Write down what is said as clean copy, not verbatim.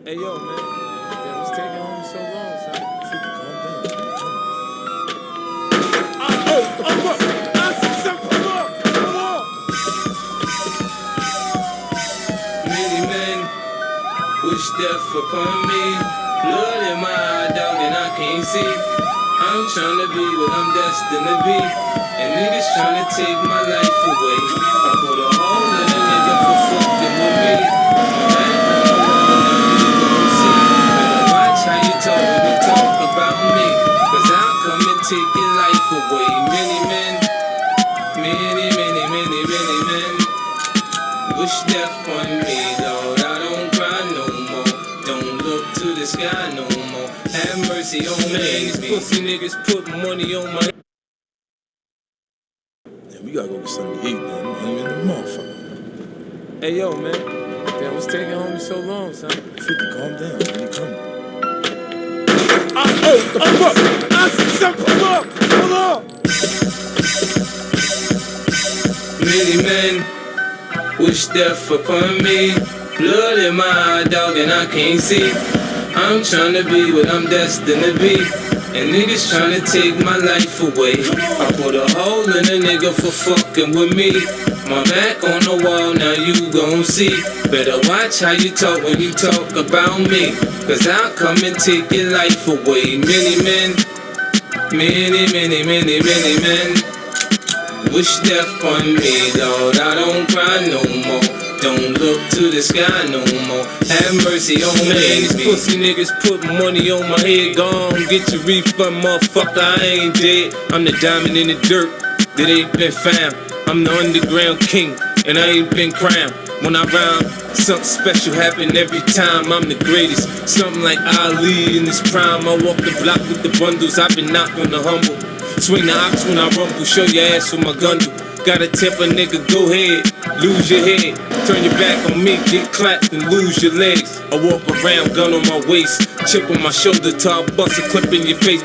Hey yo, man, that was taking home so long, son. Calm down, man. Come on. Many men wish death upon me. Blood in my eye, dog, and I can't see. I'm tryna be what I'm destined to be, and niggas tryna take my life away. I put a hole in a nigga for fucking with me. Watch how you talk when you talk about me, 'cause I'll come and take your life away. Many men wish death on me, Lord. I don't cry no more. Don't look to the sky no more. Have mercy on me. These pussy niggas put money on my. Man, we gotta go get something to eat, man. I'm hungry in the motherfucker. Hey yo, man, that was taking home so long, son. 50, calm down, man. Come on. Pull up! Many men wish death upon me. Blood in my eye, dog, and I can't see. I'm tryna be what I'm destined to be, and niggas tryna take my life away. I put a hole in a nigga for fucking with me. My back on the wall, now you gon' see. Better watch how you talk when you talk about me, 'cause I'll come and take your life away. Many men wish death on me, Lord. I don't cry no more. Don't look to the sky no more. Have mercy on me. These pussy niggas put money on my head. Gone, get your refund, motherfucker. I ain't dead. I'm the diamond in the dirt that ain't been found. I'm the underground king, and I ain't been crowned. When I rhyme, something special happen every time. I'm the greatest, something like Ali in his prime. I walk the block with the bundles. I've been knocked on the humble. Swing the ox when I rumble. Show your ass with my gun do. Gotta tip a nigga, go ahead, lose your head. Turn your back on me, get clapped and lose your legs. I walk around, gun on my waist, chip on my shoulder, top bust a clip in your face.